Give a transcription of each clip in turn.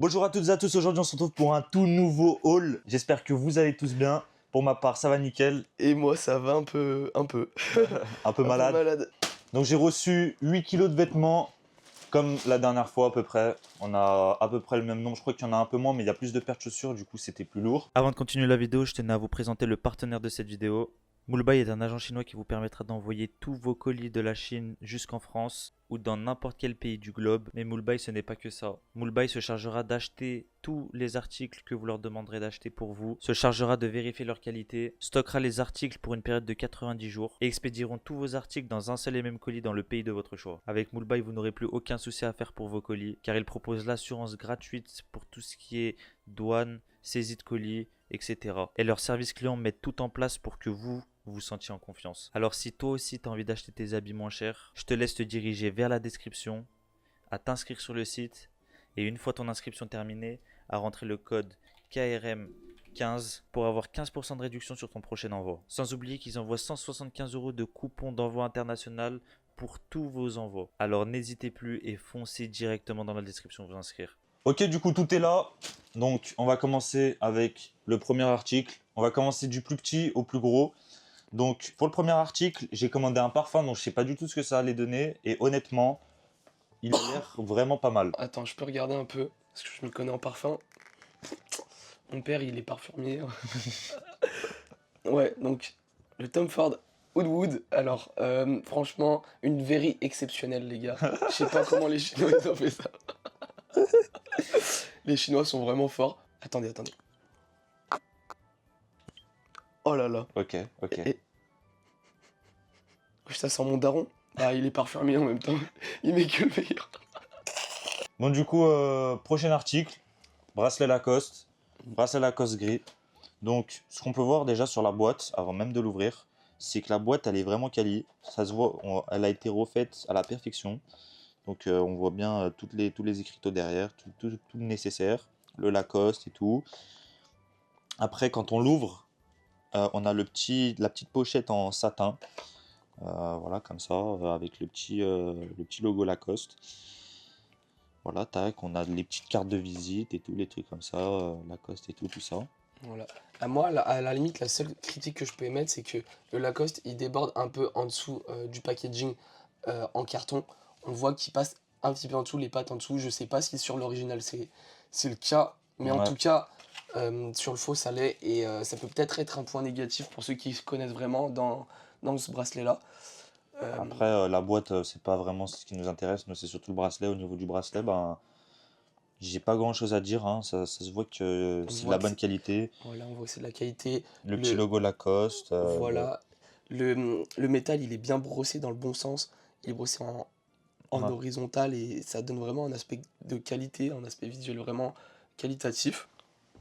Bonjour à toutes et à tous, aujourd'hui on se retrouve pour un tout nouveau haul. J'espère que vous allez tous bien. Pour ma part, ça va nickel. Et moi, ça va un peu. Un peu Un peu malade. malade. Donc j'ai reçu 8 kilos de vêtements, comme la dernière fois à peu près. On a à peu près le même nombre, je crois qu'il y en a un peu moins, mais il y a plus de paires de chaussures, du coup c'était plus lourd. Avant de continuer la vidéo, je tenais à vous présenter le partenaire de cette vidéo. Moulbuy est un agent chinois qui vous permettra d'envoyer tous vos colis de la Chine jusqu'en France ou dans n'importe quel pays du globe. Mais Moulbuy, ce n'est pas que ça. Moulbuy se chargera d'acheter tous les articles que vous leur demanderez d'acheter pour vous, se chargera de vérifier leur qualité, stockera les articles pour une période de 90 jours et expédieront tous vos articles dans un seul et même colis dans le pays de votre choix. Avec Moulbuy, vous n'aurez plus aucun souci à faire pour vos colis car il propose l'assurance gratuite pour tout ce qui est douane, saisie de colis, etc. Et leur service client met tout en place pour que vous vous sentiez en confiance. Alors si toi aussi tu as envie d'acheter tes habits moins chers, je te laisse te diriger vers la description, à t'inscrire sur le site et une fois ton inscription terminée, à rentrer le code KRM15 pour avoir 15% de réduction sur ton prochain envoi. Sans oublier qu'ils envoient 175 € de coupons d'envoi international pour tous vos envois. Alors n'hésitez plus et foncez directement dans la description vous inscrire. Ok, du coup tout est là. Donc on va commencer avec le premier article. On va commencer du plus petit au plus gros. Donc pour le premier article, j'ai commandé un parfum, donc je sais pas du tout ce que ça allait donner. Et honnêtement, il a l'air vraiment pas mal. Attends, je peux regarder un peu, parce que je me connais en parfum. Mon père, il est parfumier. Ouais, donc, le Tom Ford Woodwood. Alors, franchement, une very exceptionnelle, les gars. Je sais pas comment les Chinois, ils ont fait ça. Les Chinois sont vraiment forts. Attendez. Oh là là. Ok. Ça sent mon daron. Ah, il est parfumé en même temps. Il met que le meilleur. Bon, du coup, prochain article, bracelet Lacoste gris. Donc, ce qu'on peut voir déjà sur la boîte, avant même de l'ouvrir, c'est que la boîte, elle est vraiment quali. Ça se voit, elle a été refaite à la perfection. Donc, on voit bien tous les écriteaux derrière, tout le nécessaire, le Lacoste et tout. Après, quand on l'ouvre, on a la petite pochette en satin. Voilà, comme ça, avec le petit logo Lacoste. Voilà, tac, on a les petites cartes de visite et tout, les trucs comme ça, Lacoste et tout ça. Voilà. À moi, à la limite, la seule critique que je peux émettre, c'est que le Lacoste, il déborde un peu en dessous du packaging en carton. On voit qu'il passe un petit peu en dessous, les pattes en dessous. Je sais pas si sur l'original c'est le cas, mais Ouais. en tout cas, sur le faux, ça l'est. Et ça peut peut-être être un point négatif pour ceux qui se connaissent vraiment dans ce bracelet-là. Après, la boîte, c'est pas vraiment ce qui nous intéresse, nous c'est surtout le bracelet. Au niveau du bracelet, ben, j'ai pas grand chose à dire, hein. Ça se voit que c'est de la bonne qualité. Voilà, on voit que c'est de la qualité. Le petit logo Lacoste. Voilà. Le métal, il est bien brossé dans le bon sens. Il est brossé en Ouais. horizontal et ça donne vraiment un aspect de qualité, un aspect visuel vraiment qualitatif.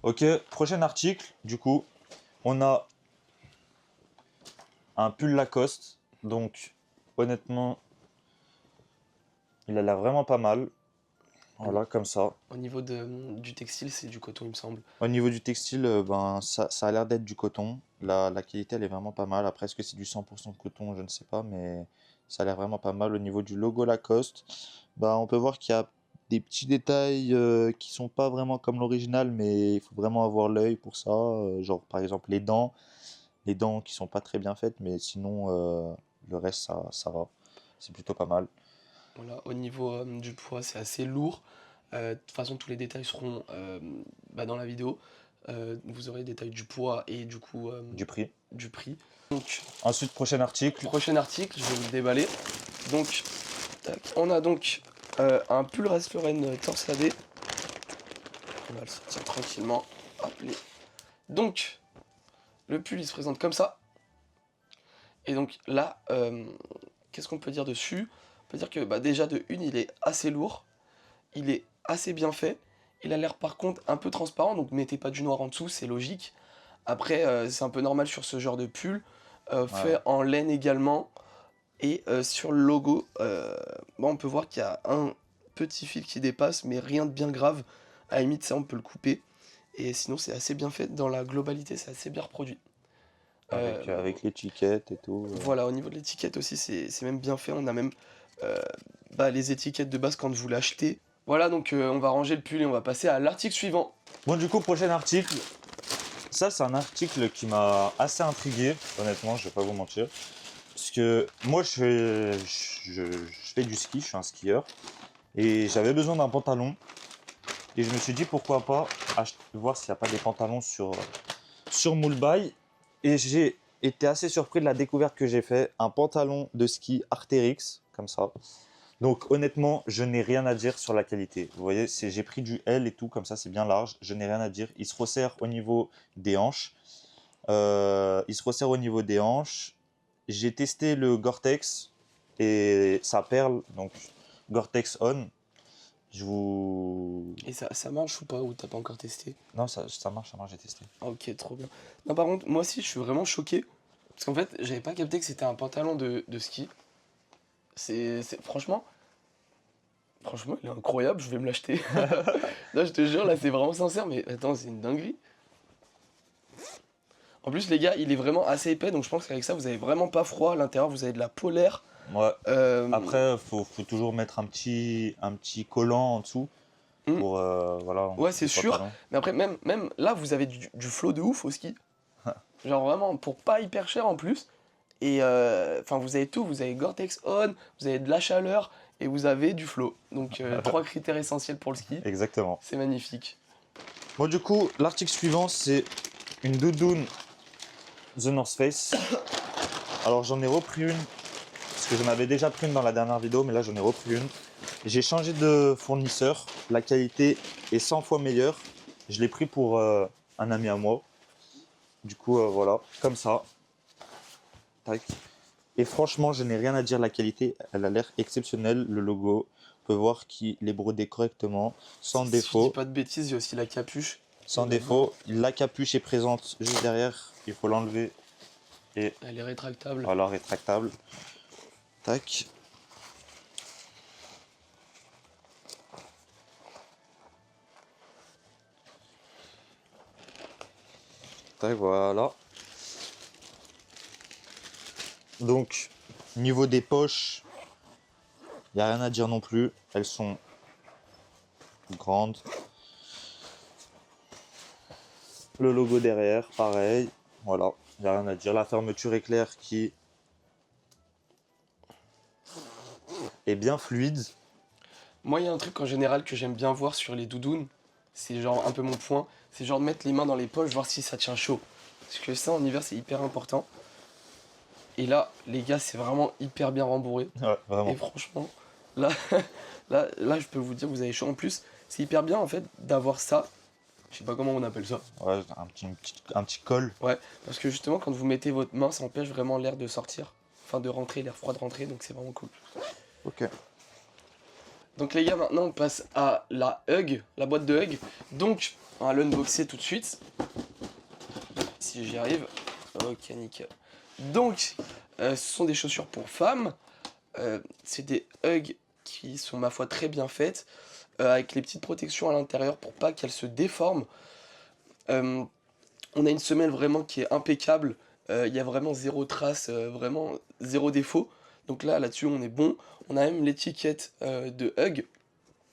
Ok, prochain article, du coup, on a un pull Lacoste. Donc, honnêtement, il a l'air vraiment pas mal. Voilà, comme ça. Au niveau du textile, c'est du coton, il me semble. Au niveau du textile, ben, ça a l'air d'être du coton. La qualité, elle est vraiment pas mal. Après, est-ce que c'est du 100% coton? Je ne sais pas, mais ça a l'air vraiment pas mal. Au niveau du logo Lacoste, ben, on peut voir qu'il y a des petits détails qui sont pas vraiment comme l'original, mais il faut vraiment avoir l'œil pour ça. Genre, par exemple, les dents qui sont pas très bien faites, mais sinon, le reste, ça va. C'est plutôt pas mal. Voilà, au niveau du poids, c'est assez lourd. De toute façon, tous les détails seront dans la vidéo. Vous aurez les détails du poids et du coup Du prix. du prix. Donc, Ensuite, prochain article. prochain article, je vais vous le déballer. Donc, tac, on a donc un pull Ralph Lauren torse ladé. On va le sortir tranquillement. Hop, donc, le pull il se présente comme ça. Et donc là, qu'est-ce qu'on peut dire dessus? On peut dire que déjà de une, il est assez lourd. Il est assez bien fait. Il a l'air par contre un peu transparent, donc mettez pas du noir en dessous, c'est logique. Après, c'est un peu normal sur ce genre de pull. Fait en laine également. Et sur le logo, on peut voir qu'il y a un petit fil qui dépasse, mais rien de bien grave. À la limite, ça, on peut le couper. Et sinon, c'est assez bien fait. Dans la globalité, c'est assez bien reproduit. Avec l'étiquette et tout. Voilà, au niveau de l'étiquette aussi, c'est même bien fait. On a même les étiquettes de base quand vous l'achetez. Voilà, donc on va ranger le pull et on va passer à l'article suivant. Bon, du coup, prochain article. Ça, c'est un article qui m'a assez intrigué, honnêtement, je vais pas vous mentir. Parce que moi, je fais du ski, je suis un skieur. Et j'avais besoin d'un pantalon. Et je me suis dit, pourquoi pas voir s'il n'y a pas des pantalons sur Moulbaï. Et j'ai été assez surpris de la découverte que j'ai fait. Un pantalon de ski Arc'teryx, comme ça. Donc honnêtement, je n'ai rien à dire sur la qualité. Vous voyez, j'ai pris du L et tout, comme ça c'est bien large. Je n'ai rien à dire. Il se resserre au niveau des hanches. J'ai testé le Gore-Tex et ça perle. Donc Gore-Tex On. Et ça marche ou pas, ou t'as pas encore testé? Non, ça marche, j'ai testé. Ah, ok, trop bien. Non, par contre, moi aussi, je suis vraiment choqué. Parce qu'en fait, j'avais pas capté que c'était un pantalon de ski. Franchement, il est incroyable, je vais me l'acheter. Là, je te jure, là, c'est vraiment sincère, mais attends, c'est une dinguerie. En plus, les gars, il est vraiment assez épais, donc je pense qu'avec ça, vous avez vraiment pas froid. À l'intérieur, vous avez de la polaire. Ouais. Euh, Après, faut toujours mettre un petit collant en dessous. Pour, voilà, ouais, c'est le sûr. pantalon. Mais après, même là, vous avez du flow de ouf au ski. Genre vraiment, pour pas hyper cher en plus. Et enfin, vous avez tout. Vous avez Gore-Tex On, vous avez de la chaleur et vous avez du flow. Donc, 3 critères essentiels pour le ski. Exactement. C'est magnifique. Bon, du coup, l'article suivant, c'est une doudoune The North Face. Alors, j'en ai repris une, parce que j'en avais déjà pris une dans la dernière vidéo, mais là, j'en ai repris une. J'ai changé de fournisseur. La qualité est 100 fois meilleure. Je l'ai pris pour un ami à moi. Du coup, voilà, comme ça. Tac. Et franchement, je n'ai rien à dire. La qualité, elle a l'air exceptionnelle. Le logo, on peut voir qu'il est brodé correctement, sans Si je défaut. dis pas de bêtises, il y a aussi la capuche. Sans défaut. La capuche est présente juste derrière. Il faut l'enlever. Et Elle est rétractable. voilà, rétractable. Tac. Tac, voilà. Donc, niveau des poches, il n'y a rien à dire non plus. Elles sont grandes. Le logo derrière, pareil. Voilà, il n'y a rien à dire. La fermeture éclair qui est bien fluide. Moi, il y a un truc en général que j'aime bien voir sur les doudounes. C'est genre un peu mon point. C'est genre de mettre les mains dans les poches, voir si ça tient chaud. Parce que ça, en hiver, c'est hyper important. Et là, les gars, c'est vraiment hyper bien rembourré. Ouais, vraiment. Et franchement, là, là, je peux vous dire, vous avez chaud. En plus, c'est hyper bien en fait d'avoir ça. Je sais pas comment on appelle ça. Ouais, un petit col. Ouais, parce que justement, quand vous mettez votre main, ça empêche vraiment l'air de sortir. Enfin, de rentrer, l'air froid de rentrer, donc c'est vraiment cool. Ok. Donc les gars, maintenant on passe à la Hug, la boîte de Hug. Donc, on va l'unboxer tout de suite. Si j'y arrive. Ok, nickel. Donc, ce sont des chaussures pour femmes. C'est des Hug qui sont, ma foi, très bien faites. Avec les petites protections à l'intérieur pour pas qu'elles se déforment. On a une semelle vraiment qui est impeccable. Il y a vraiment zéro trace, vraiment zéro défaut. Donc là-dessus, on est bon. On a même l'étiquette de Hug.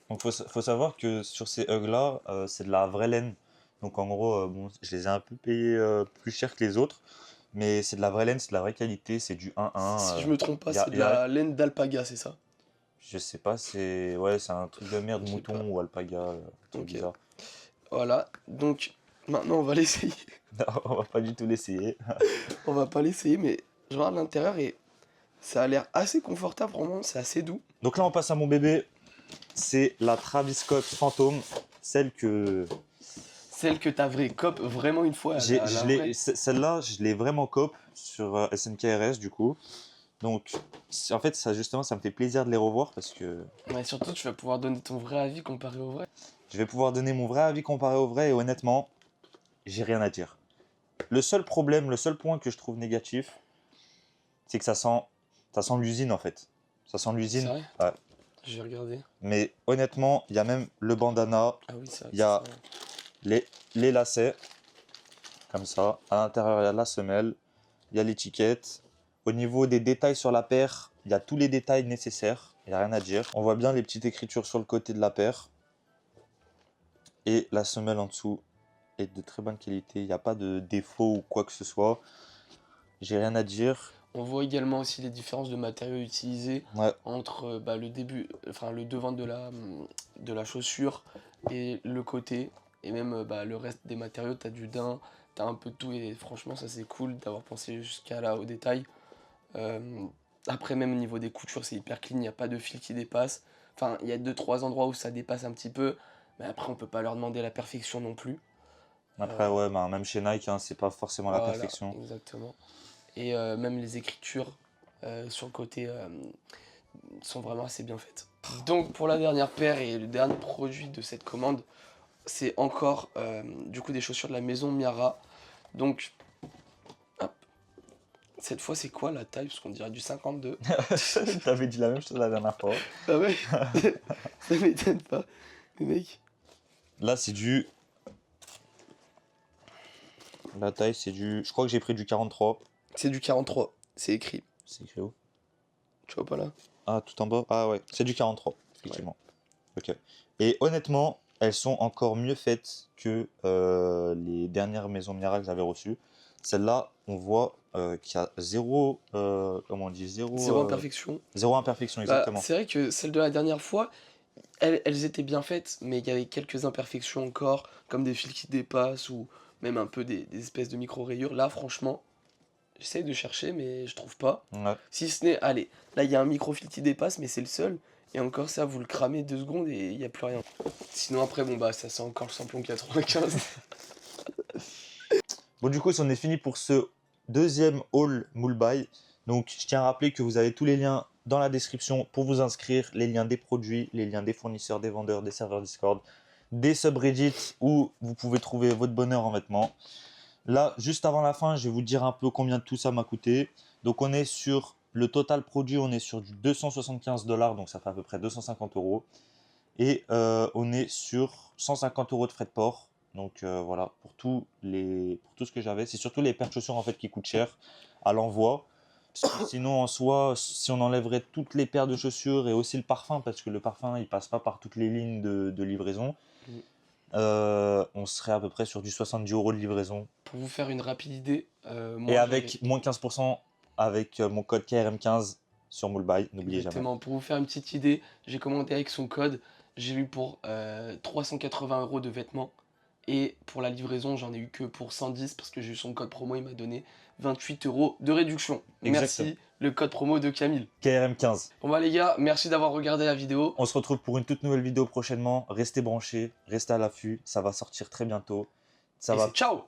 Donc faut savoir que sur ces Hugs là, c'est de la vraie laine. Donc en gros, bon, je les ai un peu payés plus cher que les autres, mais c'est de la vraie laine, c'est de la vraie qualité, c'est du 1-1. Si je me trompe pas, y a- c'est de y a- la laine d'alpaga, c'est ça? Je sais pas, c'est un truc de merde, Je sais mouton pas. ou alpaga, un truc Ok. bizarre. Voilà, donc maintenant on va l'essayer. Non, on va pas du tout l'essayer. On va pas l'essayer, mais je regarde l'intérieur et ça a l'air assez confortable, vraiment, c'est assez doux. Donc là, on passe à mon bébé. C'est la Travis Scott Phantom, celle que Celle que t'as vrai cop vraiment une fois. celle-là, je l'ai vraiment cop sur SNKRS du coup. Donc, en fait, ça justement, ça me fait plaisir de les revoir parce que Ouais, surtout, tu vas pouvoir donner ton vrai avis comparé au vrai. je vais pouvoir donner mon vrai avis comparé au vrai et honnêtement, j'ai rien à dire. Le seul problème, le seul point que je trouve négatif, c'est que ça sent l'usine en fait. Ça sent C'est l'usine. vrai? Ouais. J'ai regardé. Mais honnêtement, il y a même le bandana, Ah oui, c'est vrai. il y a que c'est ça. les lacets, comme ça. À l'intérieur, il y a la semelle, il y a l'étiquette. Au niveau des détails sur la paire, il y a tous les détails nécessaires. Il n'y a rien à dire. On voit bien les petites écritures sur le côté de la paire. Et la semelle en dessous est de très bonne qualité. Il n'y a pas de défaut ou quoi que ce soit. J'ai rien à dire. On voit également aussi les différences de matériaux utilisés Ouais. entre le devant de la chaussure et le côté. Et même le reste des matériaux, t'as du daim, t'as un peu de tout. Et franchement, ça c'est cool d'avoir pensé jusqu'à là au détail. Après, même au niveau des coutures, c'est hyper clean, il n'y a pas de fil qui dépasse. Enfin, il y a 2-3 endroits où ça dépasse un petit peu. Mais après, on peut pas leur demander la perfection non plus. Après, ouais, bah, même chez Nike, hein, c'est pas forcément la Voilà, perfection. exactement. Et même les écritures sur le côté sont vraiment assez bien faites. Donc pour la dernière paire et le dernier produit de cette commande, c'est encore du coup des chaussures de la maison Miara. Donc hop. Cette fois c'est quoi la taille? Parce qu'on dirait du 52. T'avais dit la même chose la dernière fois. Ah ouais. Ça m'étonne pas. Mais mec. Là, c'est du... La taille, c'est du... Je crois que j'ai pris du 43. C'est du 43. C'est écrit. C'est écrit où? Tu vois pas là? Ah, tout en bas? Ah ouais, c'est du 43, effectivement. Ok. Et honnêtement, elles sont encore mieux faites que les dernières maisons Miara que j'avais reçues. Celle-là, on voit qu'il y a zéro... comment on dit? Zéro imperfection. Zéro imperfection, Bah, exactement. c'est vrai que celle de la dernière fois, elles étaient bien faites, mais il y avait quelques imperfections encore, comme des fils qui dépassent ou même un peu des espèces de micro-rayures. Là, franchement, j'essaye de chercher, mais je trouve pas. Ouais. Si ce n'est, allez, là, il y a un micro-fil qui dépasse, mais c'est le seul. Et encore ça, vous le cramez 2 secondes et il n'y a plus rien. Sinon, après, bon, bah, ça sent encore le samplon 95. Bon, du coup, c'en est fini pour ce deuxième haul Moulbaï. Donc, je tiens à rappeler que vous avez tous les liens dans la description pour vous inscrire, les liens des produits, les liens des fournisseurs, des vendeurs, des serveurs Discord, des subreddits où vous pouvez trouver votre bonheur en vêtements. Là, juste avant la fin, je vais vous dire un peu combien tout ça m'a coûté. Donc, on est sur le total produit, on est sur du 275 $, donc ça fait à peu près 250 €. Et on est sur 150 € de frais de port. Donc voilà, pour tout ce que j'avais. C'est surtout les paires de chaussures en fait qui coûtent cher à l'envoi. Parce que sinon en soi, si on enlèverait toutes les paires de chaussures et aussi le parfum, parce que le parfum il passe pas par toutes les lignes de livraison, on serait à peu près sur du 70 € de livraison. Pour vous faire une rapide idée, Et avec moins 15% avec mon code KRM15 sur Moulbaï, n'oubliez jamais. Exactement, pour vous faire une petite idée, j'ai commandé avec son code, j'ai eu pour 380 € de vêtements. Et pour la livraison, j'en ai eu que pour 110 parce que j'ai eu son code promo, il m'a donné 28 € de réduction. Exactement. Merci, le code promo de Camille. KRM15. Bon bah les gars, merci d'avoir regardé la vidéo. On se retrouve pour une toute nouvelle vidéo prochainement. Restez branchés, restez à l'affût, ça va sortir très bientôt. Ça Et va c'est ciao!